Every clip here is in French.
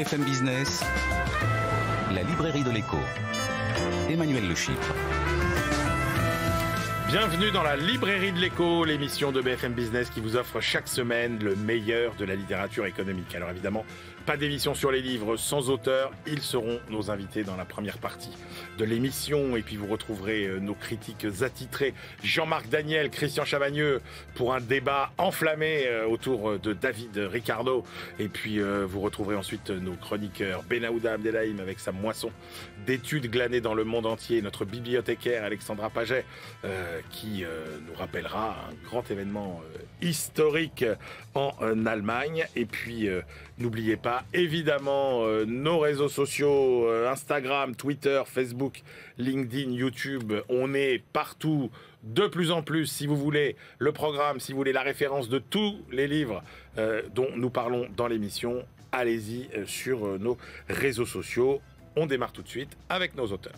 BFM Business, la librairie de l'écho. Emmanuel Le Chypre. Bienvenue dans la librairie de l'écho, l'émission de BFM Business qui vous offre chaque semaine le meilleur de la littérature économique. Alors évidemment, pas d'émission sur les livres sans auteur, ils seront nos invités dans la première partie de l'émission. Et puis vous retrouverez nos critiques attitrés, Jean-Marc Daniel, Christian Chavagneux, pour un débat enflammé autour de David Ricardo. Et puis vous retrouverez ensuite nos chroniqueurs, Benaouda Abdelhaim avec sa moisson d'études glanées dans le monde entier, notre bibliothécaire Alexandra Paget, qui nous rappellera un grand événement historique en Allemagne. Et puis n'oubliez pas évidemment nos réseaux sociaux, Instagram, Twitter, Facebook, LinkedIn, YouTube. On est partout de plus en plus. Si vous voulez le programme, si vous voulez la référence de tous les livres dont nous parlons dans l'émission, allez-y sur nos réseaux sociaux. On démarre tout de suite avec nos auteurs.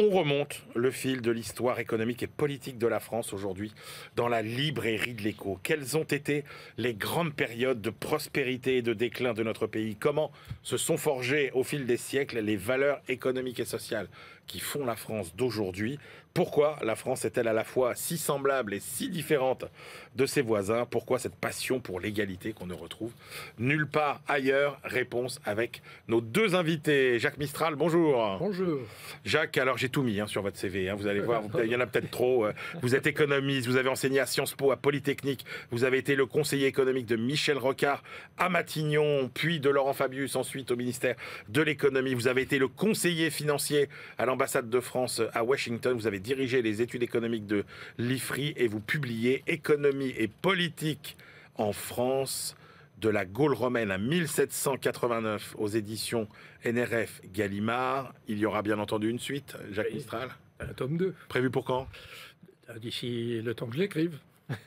On remonte le fil de l'histoire économique et politique de la France aujourd'hui dans la librairie de l'écho. Quelles ont été les grandes périodes de prospérité et de déclin de notre pays? Comment se sont forgées au fil des siècles les valeurs économiques et sociales qui font la France d'aujourd'hui? Pourquoi la France est-elle à la fois si semblable et si différente de ses voisins? Pourquoi cette passion pour l'égalité qu'on ne retrouve nulle part ailleurs? Réponse avec nos deux invités. Jacques Mistral, bonjour. Bonjour. Jacques, alors j'ai tout mis sur votre CV, vous allez voir, il y en a peut-être trop. Vous êtes économiste, vous avez enseigné à Sciences Po, à Polytechnique, vous avez été le conseiller économique de Michel Rocard à Matignon, puis de Laurent Fabius, ensuite au ministère de l'économie. Vous avez été le conseiller financier à l'ambassade de France à Washington. Vous avez dirigé les études économiques de l'IFRI et vous publiez Économie et politique en France de la Gaule romaine à 1789 aux éditions NRF Gallimard. Il y aura bien entendu une suite, Jacques Mistral. Un tome 2. Prévu pour quand? D'ici le temps que je l'écrive.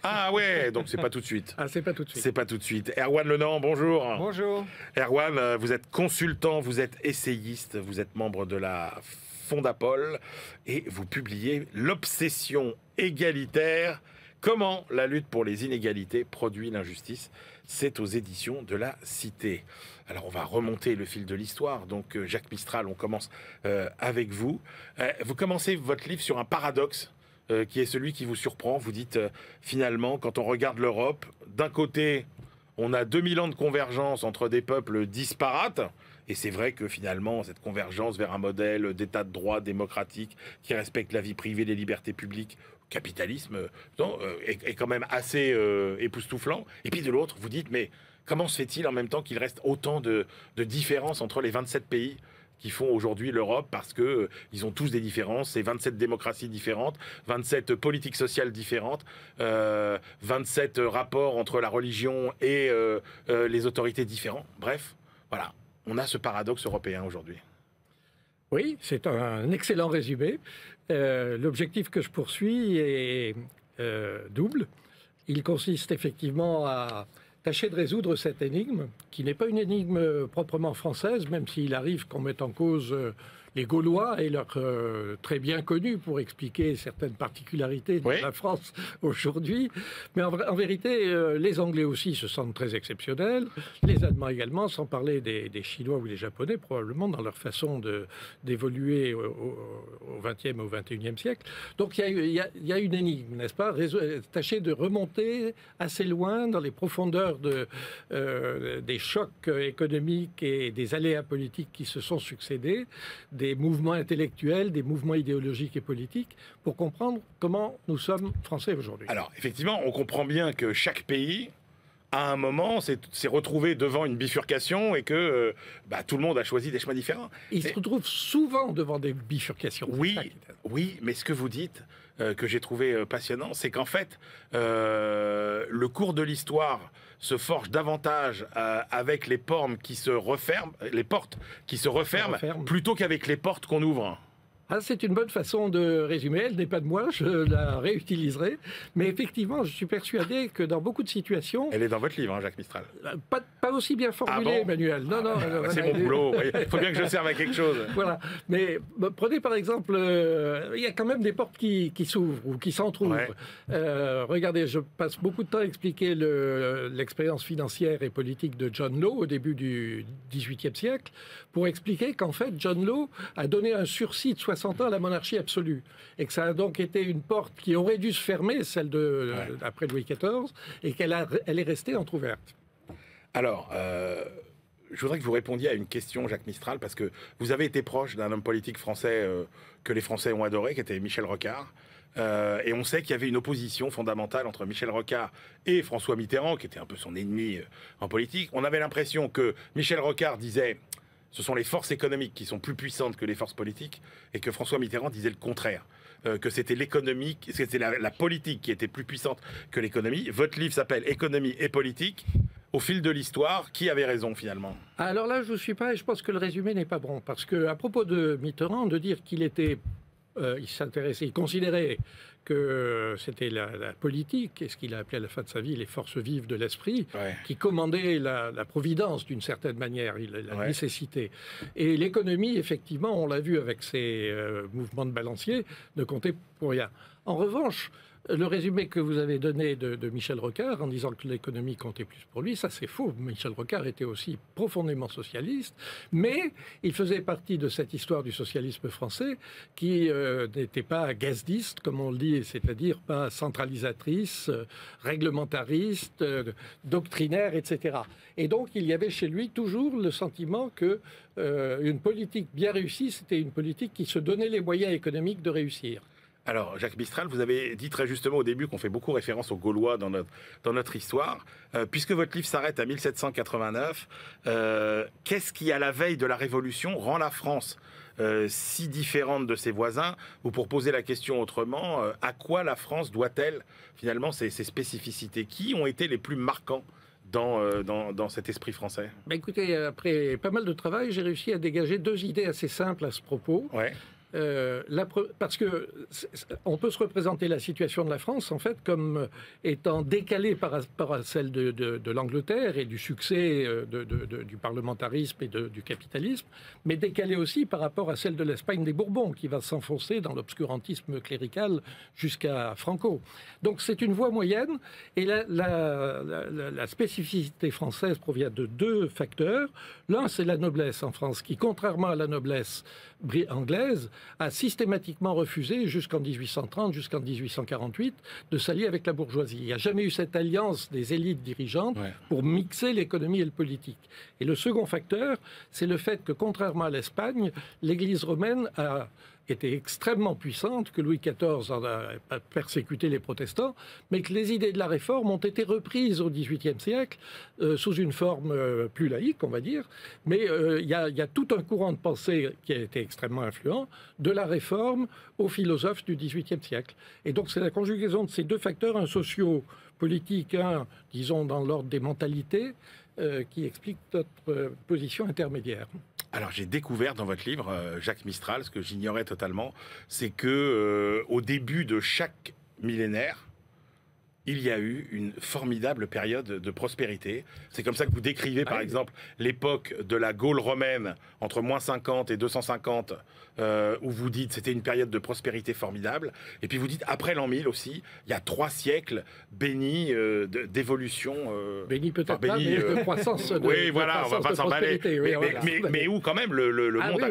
Ah ouais, donc c'est pas tout de suite. Ah, c'est pas tout de suite. C'est pas tout de suite. Erwan Lenant, bonjour. Bonjour. Erwan, vous êtes consultant, vous êtes essayiste, vous êtes membre de la Fondapol et vous publiez L'obsession égalitaire. Comment la lutte pour les inégalités produit l'injustice? C'est aux éditions de la Cité. Alors on va remonter le fil de l'histoire. Donc Jacques Mistral, on commence avec vous. Vous commencez votre livre sur un paradoxe qui est celui qui vous surprend. Vous dites finalement, quand on regarde l'Europe, d'un côté, on a 2000 ans de convergence entre des peuples disparates. Et c'est vrai que finalement, cette convergence vers un modèle d'état de droit démocratique qui respecte la vie privée, les libertés publiques, capitalisme, est quand même assez époustouflant. Et puis de l'autre, vous dites, mais comment se fait-il en même temps qu'il reste autant de différences entre les 27 pays qui font aujourd'hui l'Europe, parce que ils ont tous des différences, c'est 27 démocraties différentes, 27 politiques sociales différentes, 27 rapports entre la religion et les autorités différents. Bref, voilà, on a ce paradoxe européen aujourd'hui. Oui, c'est un excellent résumé. L'objectif que je poursuis est double. Il consiste effectivement à tâcher de résoudre cette énigme, qui n'est pas une énigme proprement française, même s'il arrive qu'on mette en cause les Gaulois et leur très bien connus pour expliquer certaines particularités de la France aujourd'hui. Mais en vérité, les Anglais aussi se sentent très exceptionnels, les Allemands également, sans parler des Chinois ou des Japonais, probablement dans leur façon d'évoluer au XXe et au XXIe siècle. Donc il y a une énigme, n'est-ce pas? Tâcher de remonter assez loin dans les profondeurs des chocs économiques et des aléas politiques qui se sont succédés, des mouvements intellectuels, des mouvements idéologiques et politiques, pour comprendre comment nous sommes français aujourd'hui. Alors, effectivement, on comprend bien que chaque pays, à un moment, s'est retrouvé devant une bifurcation et que tout le monde a choisi des chemins différents. Il se retrouve souvent devant des bifurcations. Oui, mais ce que vous dites, que j'ai trouvé passionnant, c'est qu'en fait, le cours de l'histoire se forge davantage avec les portes qui se referment, plutôt qu'avec les portes qu'on ouvre. Ah, c'est une bonne façon de résumer. Elle n'est pas de moi, je la réutiliserai. Mais effectivement, je suis persuadé que dans beaucoup de situations... Elle est dans votre livre, hein, Jacques Mistral. Pas aussi bien formulée, bon Emmanuel. Non, non. C'est mon boulot. Il faut bien que je serve à quelque chose. Voilà. Mais prenez par exemple, il y a quand même des portes qui s'ouvrent ou qui s'entrouvent. Ouais. Regardez, je passe beaucoup de temps à expliquer l'expérience financière et politique de John Law au début du XVIIIe siècle pour expliquer qu'en fait, John Law a donné un sursis de 60 ans à la monarchie absolue et que ça a donc été une porte qui aurait dû se fermer, celle après Louis XIV, et elle est restée entrouverte. Alors, je voudrais que vous répondiez à une question, Jacques Mistral, parce que vous avez été proche d'un homme politique français que les Français ont adoré, qui était Michel Rocard. Et on sait qu'il y avait une opposition fondamentale entre Michel Rocard et François Mitterrand, qui était un peu son ennemi en politique. On avait l'impression que Michel Rocard disait ce sont les forces économiques qui sont plus puissantes que les forces politiques, et que François Mitterrand disait le contraire, que c'était l'économie, c'était la politique qui était plus puissante que l'économie. Votre livre s'appelle Économie et politique. Au fil de l'histoire, qui avait raison finalement? Alors là, je ne suis pas, et je pense que le résumé n'est pas bon, parce qu'à propos de Mitterrand, de dire qu'il était... il s'intéressait, il considérait que c'était la politique, et ce qu'il a appelé à la fin de sa vie les forces vives de l'esprit, qui commandaient la providence d'une certaine manière, la nécessité. Et l'économie, effectivement, on l'a vu avec ses mouvements de balancier, ne comptait pour rien. En revanche, le résumé que vous avez donné de Michel Rocard en disant que l'économie comptait plus pour lui, ça c'est faux. Michel Rocard était aussi profondément socialiste, mais il faisait partie de cette histoire du socialisme français qui n'était pas gazdiste, comme on le dit, c'est-à-dire pas centralisatrice, réglementariste, doctrinaire, etc. Et donc il y avait chez lui toujours le sentiment que une politique bien réussie, c'était une politique qui se donnait les moyens économiques de réussir. Alors, Jacques Mistral, vous avez dit très justement au début qu'on fait beaucoup référence aux Gaulois dans notre histoire. Puisque votre livre s'arrête à 1789, qu'est-ce qui, à la veille de la Révolution, rend la France si différente de ses voisins? Ou pour poser la question autrement, à quoi la France doit-elle finalement ses spécificités? Qui ont été les plus marquants dans cet esprit français? Écoutez, après pas mal de travail, j'ai réussi à dégager deux idées assez simples à ce propos. Ouais. Parce que on peut se représenter la situation de la France en fait comme étant décalée par rapport à celle de l'Angleterre et du succès du parlementarisme et du capitalisme, mais décalée aussi par rapport à celle de l'Espagne des Bourbons qui va s'enfoncer dans l'obscurantisme clérical jusqu'à Franco. Donc c'est une voie moyenne et la spécificité française provient de deux facteurs. L'un, c'est la noblesse en France qui, contrairement à la noblesse anglaise, a systématiquement refusé jusqu'en 1830, jusqu'en 1848, de s'allier avec la bourgeoisie. Il n'y a jamais eu cette alliance des élites dirigeantes pour mixer l'économie et le politique. Et le second facteur, c'est le fait que, contrairement à l'Espagne, l'Église romaine a était extrêmement puissante, que Louis XIV a persécuté les protestants, mais que les idées de la réforme ont été reprises au XVIIIe siècle sous une forme plus laïque, on va dire. Mais il y a tout un courant de pensée qui a été extrêmement influent, de la réforme aux philosophes du XVIIIe siècle. Et donc c'est la conjugaison de ces deux facteurs, un socio-politique, un, disons, dans l'ordre des mentalités, qui explique notre position intermédiaire. Alors j'ai découvert dans votre livre, Jacques Mistral, ce que j'ignorais totalement, c'est que au début de chaque millénaire, il y a eu une formidable période de prospérité. C'est comme ça que vous décrivez, par exemple, l'époque de la Gaule romaine, entre moins 50 et 250, où vous dites c'était une période de prospérité formidable. Et puis vous dites, après l'an 1000 aussi, il y a 3 siècles bénis d'évolution. Bénis peut-être pas, mais de croissance. Oui, voilà, on va pas s'emballer. Mais où quand même le monde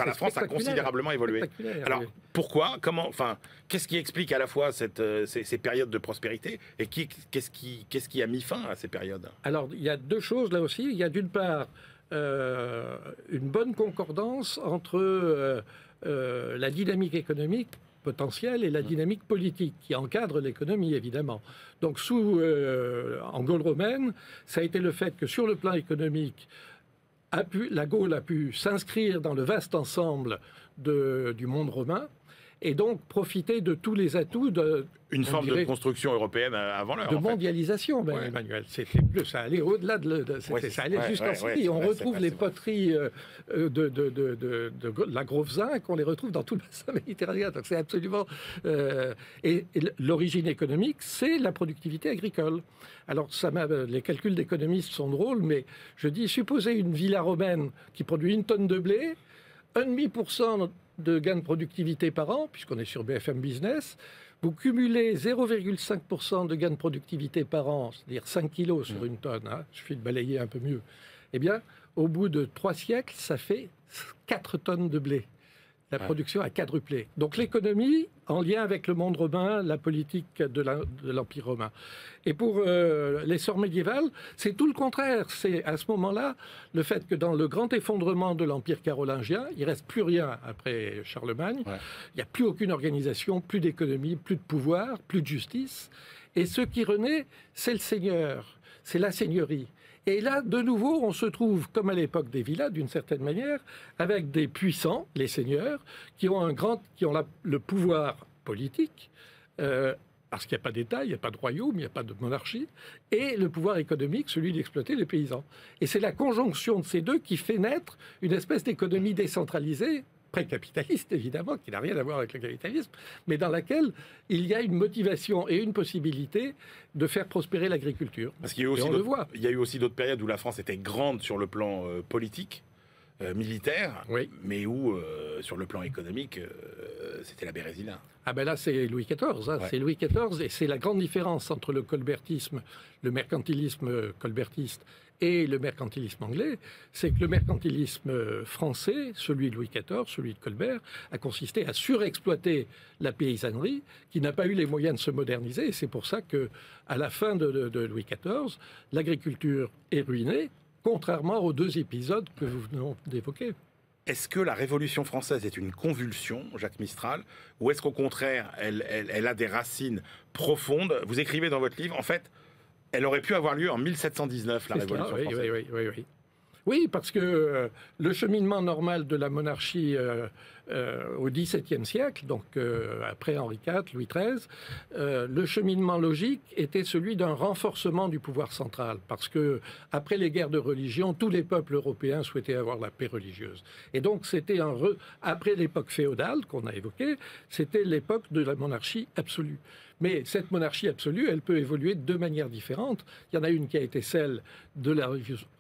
la France a considérablement évolué. Alors, pourquoi? Comment? Enfin, qu'est-ce qui explique à la fois ces périodes de prospérité et qu'est-ce qui a mis fin à ces périodes? Alors, il y a deux choses là aussi. Il y a d'une part une bonne concordance entre la dynamique économique potentielle et la dynamique politique qui encadre l'économie, évidemment. Donc, en Gaule romaine, ça a été le fait que sur le plan économique, la Gaule a pu s'inscrire dans le vaste ensemble du monde romain. et donc profiter de tous les atouts Une forme de construction européenne avant l'heure. De mondialisation, Emmanuel. C'était plus, ça allait au-delà ça allait jusqu'en Syrie. On retrouve les poteries de la Grove-Zinc, on les retrouve dans tout le bassin méditerranéen. Donc c'est absolument... et l'origine économique, c'est la productivité agricole. Alors les calculs d'économistes sont drôles, mais je dis, supposez une villa romaine qui produit 1 tonne de blé, 1,5% de gain de productivité par an, puisqu'on est sur BFM Business. Vous cumulez 0,5% de gain de productivité par an, c'est-à-dire 5 kilos sur 1 tonne, il suffit de balayer un peu mieux. Eh bien, au bout de 3 siècles, ça fait 4 tonnes de blé. La production a quadruplé. Donc l'économie, en lien avec le monde romain, la politique de l'Empire romain. Et pour l'essor médiéval, c'est tout le contraire. C'est à ce moment-là le fait que dans le grand effondrement de l'Empire carolingien, il ne reste plus rien après Charlemagne. Il n'y a plus aucune organisation, plus d'économie, plus de pouvoir, plus de justice. Et ce qui renaît, c'est le seigneur, c'est la seigneurie. Et là, de nouveau, on se trouve, comme à l'époque des villas, d'une certaine manière, avec des puissants, les seigneurs, qui ont le pouvoir politique, parce qu'il n'y a pas d'État, il n'y a pas de royaume, il n'y a pas de monarchie, et le pouvoir économique, celui d'exploiter les paysans. Et c'est la conjonction de ces deux qui fait naître une espèce d'économie décentralisée, pré-capitaliste évidemment, qui n'a rien à voir avec le capitalisme, mais dans laquelle il y a une motivation et une possibilité de faire prospérer l'agriculture. Parce qu'il y a eu aussi il y a eu aussi d'autres périodes où la France était grande sur le plan politique, militaire, mais où, sur le plan économique, c'était la Bérésina. Ah ben là, c'est Louis XIV. C'est Louis XIV, et c'est la grande différence entre le colbertisme, le mercantilisme colbertiste, et le mercantilisme anglais, c'est que le mercantilisme français, celui de Louis XIV, celui de Colbert, a consisté à surexploiter la paysannerie, qui n'a pas eu les moyens de se moderniser. Et c'est pour ça que, à la fin de Louis XIV, l'agriculture est ruinée, contrairement aux 2 épisodes que vous venez d'évoquer. Est-ce que la Révolution française est une convulsion, Jacques Mistral, ou est-ce qu'au contraire, elle a des racines profondes? Vous écrivez dans votre livre, en fait, elle aurait pu avoir lieu en 1719, la Révolution française. Oui. Oui, parce que le cheminement normal de la monarchie au XVIIe siècle, donc après Henri IV, Louis XIII, le cheminement logique était celui d'un renforcement du pouvoir central. Parce que après les guerres de religion, tous les peuples européens souhaitaient avoir la paix religieuse. Et donc c'était après l'époque féodale qu'on a évoquée, c'était l'époque de la monarchie absolue. Mais cette monarchie absolue, elle peut évoluer de 2 manières différentes. Il y en a une qui a été celle de la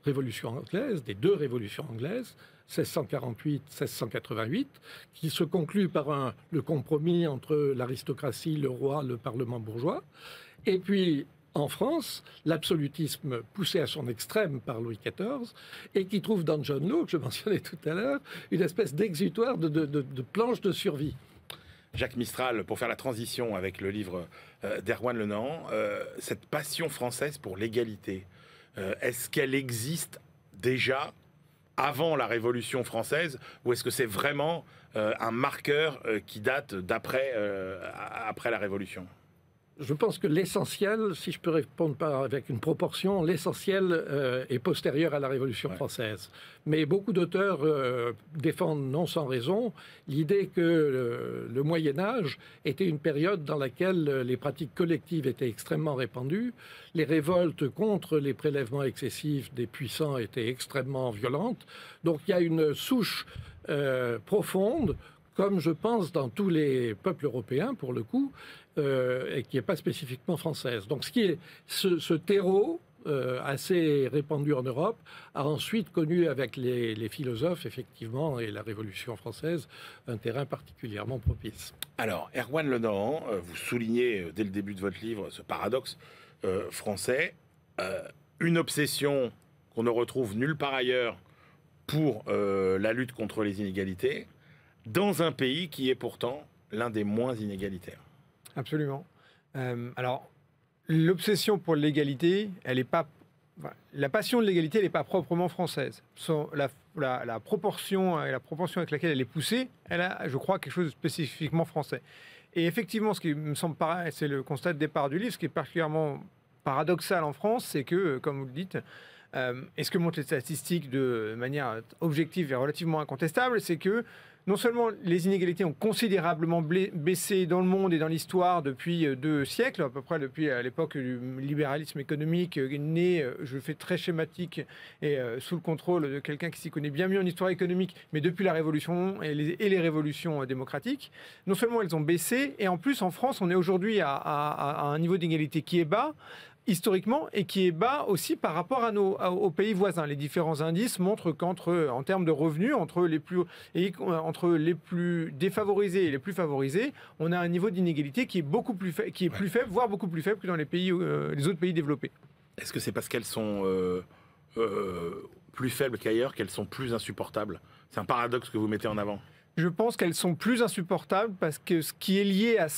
Révolution anglaise, des 2 révolutions anglaises, 1648-1688, qui se conclut par le compromis entre l'aristocratie, le roi, le parlement bourgeois. Et puis, en France, l'absolutisme poussé à son extrême par Louis XIV, et qui trouve dans John Law, que je mentionnais tout à l'heure, une espèce d'exutoire de planche de survie. Jacques Mistral, pour faire la transition avec le livre d'Erwan Lenahan, cette passion française pour l'égalité, est-ce qu'elle existe déjà avant la Révolution française, ou est-ce que c'est vraiment un marqueur qui date après la Révolution ? Je pense que l'essentiel, si je peux répondre avec une proportion, l'essentiel est postérieur à la Révolution française. Mais beaucoup d'auteurs défendent, non sans raison, l'idée que le Moyen-Âge était une période dans laquelle les pratiques collectives étaient extrêmement répandues, les révoltes contre les prélèvements excessifs des puissants étaient extrêmement violentes. Donc il y a une souche profonde, comme je pense dans tous les peuples européens, pour le coup, et qui n'est pas spécifiquement française. Donc ce terreau assez répandu en Europe a ensuite connu avec les philosophes, effectivement, et la Révolution française, un terrain particulièrement propice. Alors, Erwan Lenahan, vous soulignez dès le début de votre livre ce paradoxe français, une obsession qu'on ne retrouve nulle part ailleurs pour la lutte contre les inégalités, dans un pays qui est pourtant l'un des moins inégalitaires. Absolument. Alors, l'obsession pour l'égalité, elle n'est pas... La passion de l'égalité, elle n'est pas proprement française. La proportion avec laquelle elle est poussée, elle a, je crois, quelque chose de spécifiquement français. Et effectivement, ce qui me semble c'est le constat de départ du livre, ce qui est particulièrement paradoxal en France, c'est que, comme vous le dites, et ce que montrent les statistiques de manière objective et relativement incontestable, c'est que non seulement les inégalités ont considérablement baissé dans le monde et dans l'histoire depuis 2 siècles, à peu près depuis l'époque du libéralisme économique né, je le fais très schématique et sous le contrôle de quelqu'un qui s'y connaît bien mieux en histoire économique, mais depuis la Révolution et les révolutions démocratiques. Non seulement elles ont baissé, et en plus en France, on est aujourd'hui à un niveau d'inégalité qui est bas, historiquement, et qui est bas aussi par rapport aux pays voisins. Les différents indices montrent en termes de revenus, entre les plus défavorisés et les plus favorisés, on a un niveau d'inégalité qui est plus faible, voire beaucoup plus faible que dans les autres pays développés. Est-ce que c'est parce qu'elles sont plus faibles qu'ailleurs qu'elles sont plus insupportables? C'est un paradoxe que vous mettez en avant. Je pense qu'elles sont plus insupportables parce que ce qui est lié à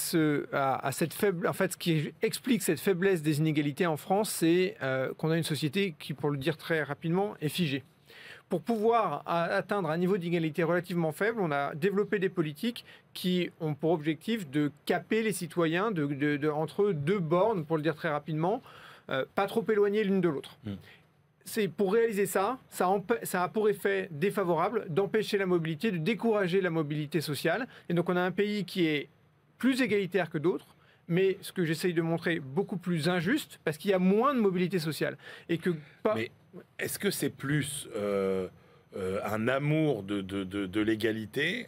cette faible, en fait, ce qui explique cette faiblesse des inégalités en France, c'est qu'on a une société qui, pour le dire très rapidement, est figée. Pour pouvoir atteindre un niveau d'inégalité relativement faible, on a développé des politiques qui ont pour objectif de caper les citoyens entre 2 bornes, pour le dire très rapidement, pas trop éloignées l'une de l'autre. C'est pour réaliser ça a pour effet défavorable d'empêcher la mobilité, de décourager la mobilité sociale. Et donc on a un pays qui est plus égalitaire que d'autres, mais ce que j'essaye de montrer, beaucoup plus injuste, parce qu'il y a moins de mobilité sociale. Mais est-ce que c'est plus un amour de l'égalité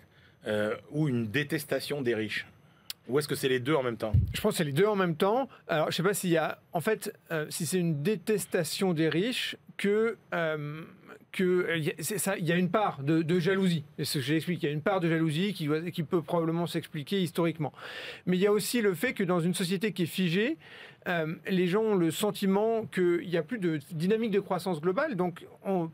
ou une détestation des riches? Ou est-ce que c'est les deux en même temps? Je pense que c'est les deux en même temps. Alors, je ne sais pas s'il y a... En fait, si c'est une détestation des riches, il y a une part de jalousie. Et ce que j'explique, il y a une part de jalousie qui peut probablement s'expliquer historiquement. Mais il y a aussi le fait que dans une société qui est figée, les gens ont le sentiment qu'il n'y a plus de dynamique de croissance globale. Donc,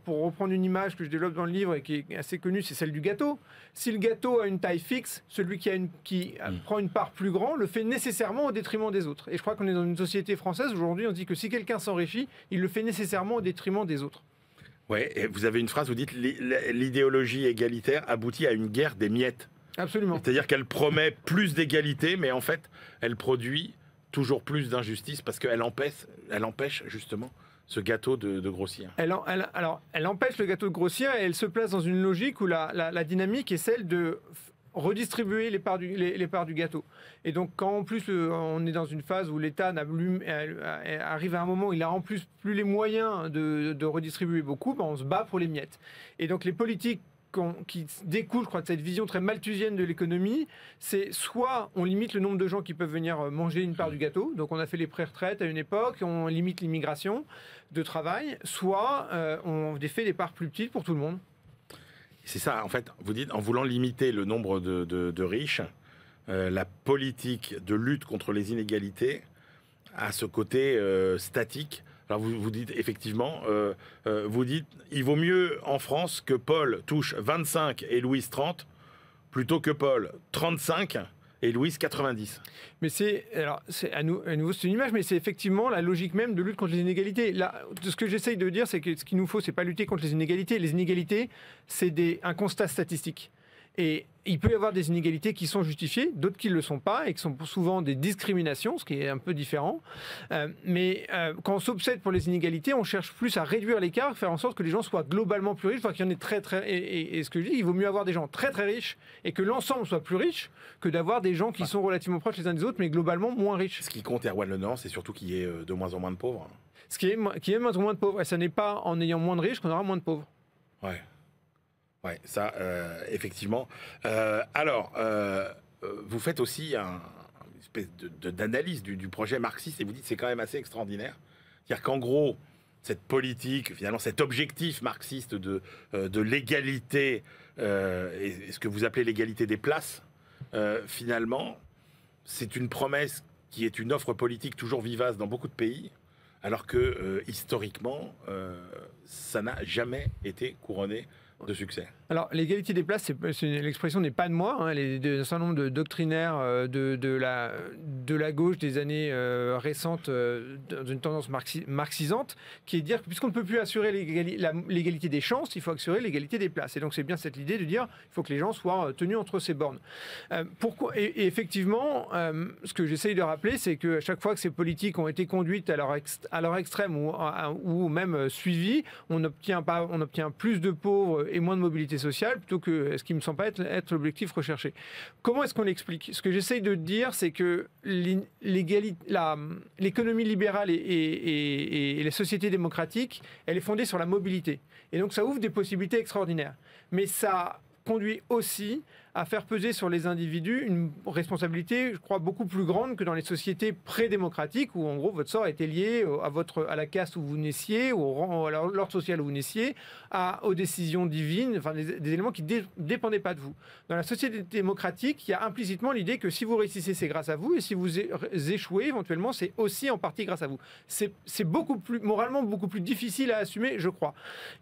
pour reprendre une image que je développe dans le livre et qui est assez connue, c'est celle du gâteau. Si le gâteau a une taille fixe, celui qui prend une part plus grande le fait nécessairement au détriment des autres. Et je crois qu'on est dans une société française, aujourd'hui, on dit que si quelqu'un s'enrichit, il le fait nécessairement au détriment des autres. Ouais, et vous avez une phrase, vous dites l'idéologie égalitaire aboutit à une guerre des miettes. Absolument. C'est-à-dire qu'elle promet plus d'égalité, mais en fait, elle produit toujours plus d'injustice parce qu'elle empêche justement ce gâteau de grossir. Elle empêche le gâteau de grossir et elle se place dans une logique où la dynamique est celle de redistribuer les parts du gâteau. Et donc, quand en plus on est dans une phase où l'État arrive à un moment où il a en plus plus les moyens de redistribuer beaucoup, on se bat pour les miettes. Et donc, les politiques qui découlent, je crois, de cette vision très malthusienne de l'économie, c'est soit on limite le nombre de gens qui peuvent venir manger une part du gâteau, donc on a fait les pré-retraites à une époque, on limite l'immigration de travail, soit on fait des parts plus petites pour tout le monde. C'est ça, en fait, vous dites, en voulant limiter le nombre de riches, la politique de lutte contre les inégalités a ce côté statique. Alors vous dites effectivement, il vaut mieux en France que Paul touche 25 et Louise 30, plutôt que Paul 35 et Louise 90. Mais à nouveau, c'est une image, mais c'est effectivement la logique même de lutte contre les inégalités. Là, ce que j'essaye de dire, c'est que ce qu'il nous faut, c'est pas lutter contre les inégalités. Les inégalités, c'est un constat statistique. Et il peut y avoir des inégalités qui sont justifiées, d'autres qui ne le sont pas, et qui sont souvent des discriminations, ce qui est un peu différent. Mais quand on s'obsède pour les inégalités, on cherche plus à réduire l'écart, faire en sorte que les gens soient globalement plus riches, enfin qu'il y en ait très... Et ce que je dis, il vaut mieux avoir des gens très très riches, et que l'ensemble soit plus riche, que d'avoir des gens qui sont relativement proches les uns des autres, mais globalement moins riches. Ce qui compte à Erwan-le-Nord, c'est surtout qu'il y ait de moins en moins de pauvres. Ce qui est de moins en moins de pauvres. Et ça n'est pas en ayant moins de riches qu'on aura moins de pauvres. Ouais. Ouais, ça, effectivement. Vous faites aussi une espèce d'analyse du projet marxiste et vous dites que c'est quand même assez extraordinaire. C'est-à-dire qu'en gros, cette politique, finalement, cet objectif marxiste de l'égalité, et ce que vous appelez l'égalité des places, finalement, c'est une promesse qui est une offre politique toujours vivace dans beaucoup de pays, alors que, historiquement, ça n'a jamais été couronné de succès. Alors, l'égalité des places, l'expression n'est pas de moi. Hein, un certain nombre de doctrinaires de la gauche des années récentes, dans une tendance marxisante, qui est de dire que puisqu'on ne peut plus assurer l'égalité des chances, il faut assurer l'égalité des places. Et donc, c'est bien cette idée de dire qu'il faut que les gens soient tenus entre ces bornes. Pourquoi et effectivement, ce que j'essaye de rappeler, c'est qu'à chaque fois que ces politiques ont été conduites à leur extrême ou même suivies, on obtient plus de pauvres et moins de mobilité sociale, plutôt que ce qui me semble pas être l'objectif recherché. Comment est-ce qu'on l'explique? Ce que j'essaye de dire, c'est que l'économie libérale et la société démocratique, elle est fondée sur la mobilité. Et donc ça ouvre des possibilités extraordinaires. Mais ça conduit aussi à faire peser sur les individus une responsabilité, je crois, beaucoup plus grande que dans les sociétés pré-démocratiques, où en gros votre sort était lié à la caste où vous naissiez, à l'ordre social où vous naissiez, aux décisions divines, enfin des éléments qui ne dépendaient pas de vous. Dans la société démocratique, il y a implicitement l'idée que si vous réussissez, c'est grâce à vous, et si vous échouez, éventuellement, c'est aussi en partie grâce à vous. C'est moralement beaucoup plus difficile à assumer, je crois.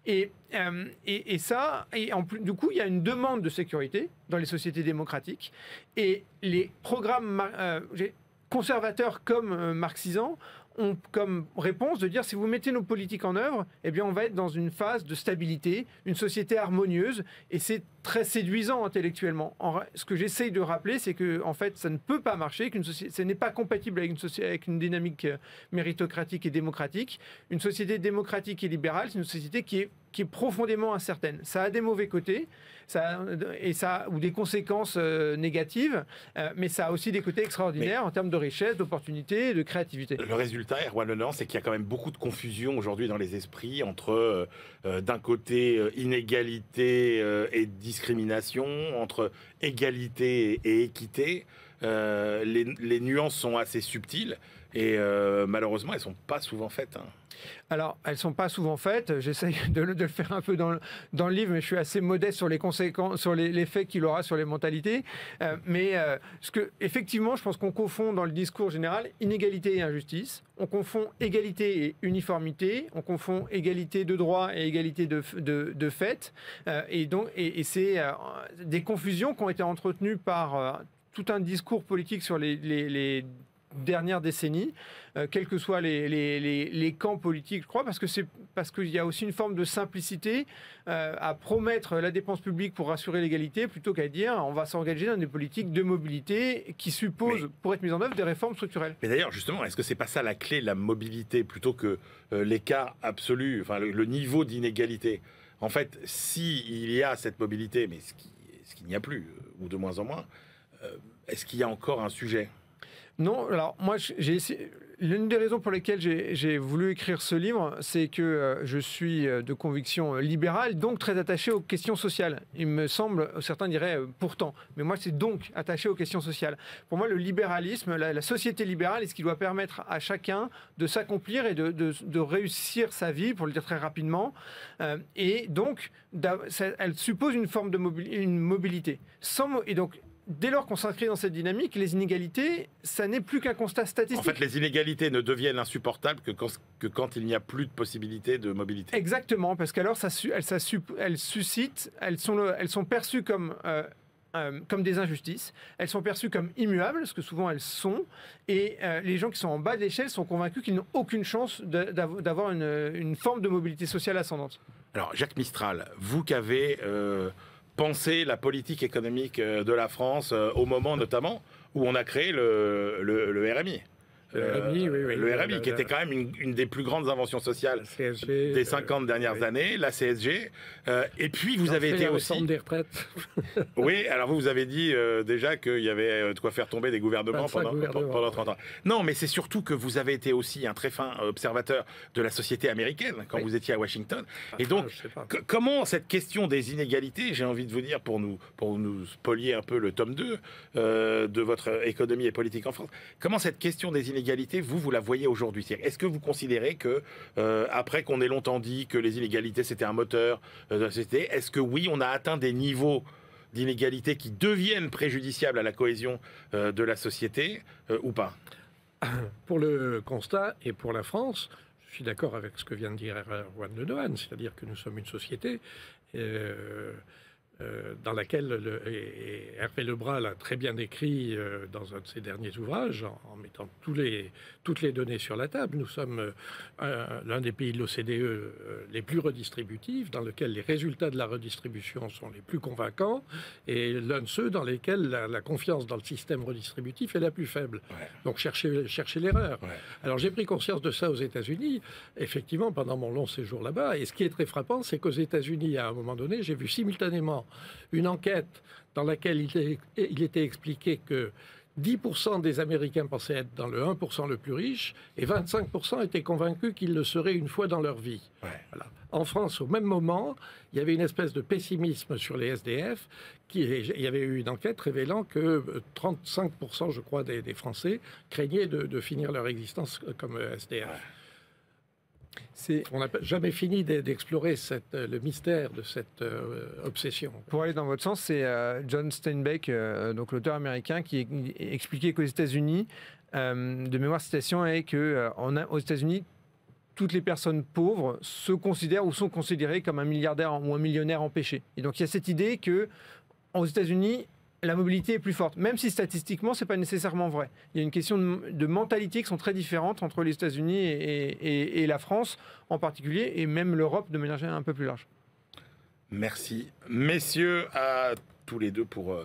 Du coup, il y a une demande de sécurité dans les sociétés démocratiques, et les programmes conservateurs comme marxisants ont comme réponse de dire si vous mettez nos politiques en œuvre, eh bien on va être dans une phase de stabilité, une société harmonieuse, et c'est très séduisant intellectuellement. Ce que j'essaye de rappeler, c'est que en fait, ça ne peut pas marcher, ce n'est pas compatible avec une dynamique méritocratique et démocratique. Une société démocratique et libérale, c'est une société qui est profondément incertaine. Ça a des mauvais côtés, ou des conséquences négatives, mais ça a aussi des côtés extraordinaires en termes de richesse, d'opportunités, de créativité. Le résultat, Erwan Lenormand, c'est qu'il y a quand même beaucoup de confusion aujourd'hui dans les esprits entre, d'un côté, inégalité et discrimination, entre égalité et équité. Les nuances sont assez subtiles et malheureusement, elles ne sont pas souvent faites. Alors, elles ne sont pas souvent faites. J'essaye de le faire un peu dans le livre, mais je suis assez modeste sur les conséquences, sur l'effet qu'il aura sur les mentalités. Effectivement, je pense qu'on confond dans le discours général inégalité et injustice. On confond égalité et uniformité. On confond égalité de droit et égalité de fait. Et c'est des confusions qui ont été entretenues par tout un discours politique sur les dernières décennies, quels que soient les camps politiques, je crois, parce qu'il y a aussi une forme de simplicité à promettre la dépense publique pour assurer l'égalité, plutôt qu'à dire on va s'engager dans des politiques de mobilité qui supposent, pour être mises en œuvre, des réformes structurelles. Mais d'ailleurs, justement, est-ce que c'est pas ça la clé, la mobilité, plutôt que l'écart absolu, enfin le niveau d'inégalité? En fait, s'il y a cette mobilité, mais ce qu'il n'y a plus, ou de moins en moins, est-ce qu'il y a encore un sujet? Non, alors moi, l'une des raisons pour lesquelles j'ai voulu écrire ce livre, c'est que je suis de conviction libérale, donc très attaché aux questions sociales. Il me semble, certains diraient pourtant, mais moi c'est donc attaché aux questions sociales. Pour moi, le libéralisme, la société libérale, est ce qui doit permettre à chacun de s'accomplir et de réussir sa vie, pour le dire très rapidement. Et donc, elle suppose une forme de mobilité. Et donc, dès lors qu'on s'inscrit dans cette dynamique, les inégalités, ça n'est plus qu'un constat statistique. En fait, les inégalités ne deviennent insupportables que quand il n'y a plus de possibilité de mobilité. Exactement, parce qu'alors elles sont perçues comme des injustices, elles sont perçues comme immuables, parce que souvent elles sont, et les gens qui sont en bas de l'échelle sont convaincus qu'ils n'ont aucune chance d'avoir une forme de mobilité sociale ascendante. Alors, Jacques Mistral, vous qui avez penser la politique économique de la France au moment notamment où on a créé le RMI. Le RMI, qui était quand même une des plus grandes inventions sociales CSG, des 50 dernières années, la CSG. Et puis, vous avez été aussi... La des retraites. Oui, alors vous avez dit déjà qu'il y avait de quoi faire tomber des gouvernements pendant 30 ans. Non, mais c'est surtout que vous avez été aussi un très fin observateur de la société américaine quand vous étiez à Washington. Et donc, comment cette question des inégalités, j'ai envie de vous dire, pour nous spolier un peu le tome 2 de votre économie et politique en France, comment cette question des inégalités, vous la voyez aujourd'hui? Est-ce que vous considérez que, après qu'on ait longtemps dit que les inégalités c'était un moteur de la société, est-ce que oui, on a atteint des niveaux d'inégalité qui deviennent préjudiciables à la cohésion de la société ou pas? Pour le constat et pour la France, je suis d'accord avec ce que vient de dire Erwan Lenormand, c'est-à-dire que nous sommes une société dans laquelle et Hervé Lebras l'a très bien décrit dans un de ses derniers ouvrages, en mettant toutes les données sur la table. Nous sommes l'un des pays de l'OCDE les plus redistributifs, dans lequel les résultats de la redistribution sont les plus convaincants, et l'un de ceux dans lesquels la confiance dans le système redistributif est la plus faible. Ouais. Donc cherchez l'erreur. Ouais. Alors j'ai pris conscience de ça aux États-Unis, effectivement, pendant mon long séjour là-bas, et ce qui est très frappant, c'est qu'aux États-Unis, à un moment donné, j'ai vu simultanément une enquête dans laquelle il était expliqué que 10% des Américains pensaient être dans le 1% le plus riche et 25% étaient convaincus qu'ils le seraient une fois dans leur vie. Ouais. Voilà. En France, au même moment, il y avait une espèce de pessimisme sur les SDF. Il y avait eu une enquête révélant que 35%, je crois, des Français craignaient de finir leur existence comme SDF. Ouais. On n'a jamais fini d'explorer le mystère de cette obsession. Pour aller dans votre sens, c'est John Steinbeck, donc l'auteur américain, qui expliquait qu'aux États-Unis, de mémoire citation, est qu'aux États-Unis, toutes les personnes pauvres se considèrent ou sont considérées comme un milliardaire ou un millionnaire empêché. Et donc il y a cette idée que aux États-Unis, la mobilité est plus forte, même si statistiquement, ce n'est pas nécessairement vrai. Il y a une question de mentalité qui sont très différentes entre les États-Unis et la France en particulier, et même l'Europe de manière générale un peu plus large. Merci, messieurs, à tous les deux pour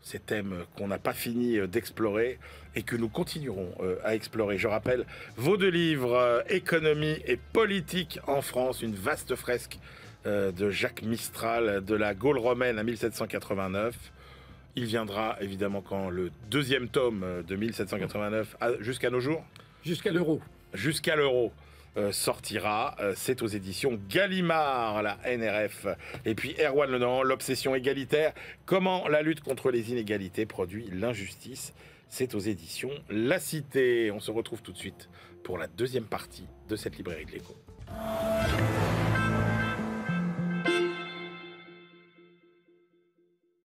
ces thèmes qu'on n'a pas fini d'explorer et que nous continuerons à explorer. Je rappelle vos deux livres, Économie et politique en France, une vaste fresque de Jacques Mistral, de la Gaule romaine à 1789. Il viendra évidemment quand le deuxième tome de 1789, jusqu'à nos jours. Jusqu'à l'euro. Jusqu'à l'euro sortira. C'est aux éditions Gallimard, la NRF. Et puis Erwan Lenormand, L'obsession égalitaire. Comment la lutte contre les inégalités produit l'injustice. C'est aux éditions La Cité. On se retrouve tout de suite pour la deuxième partie de cette librairie de l'Écho.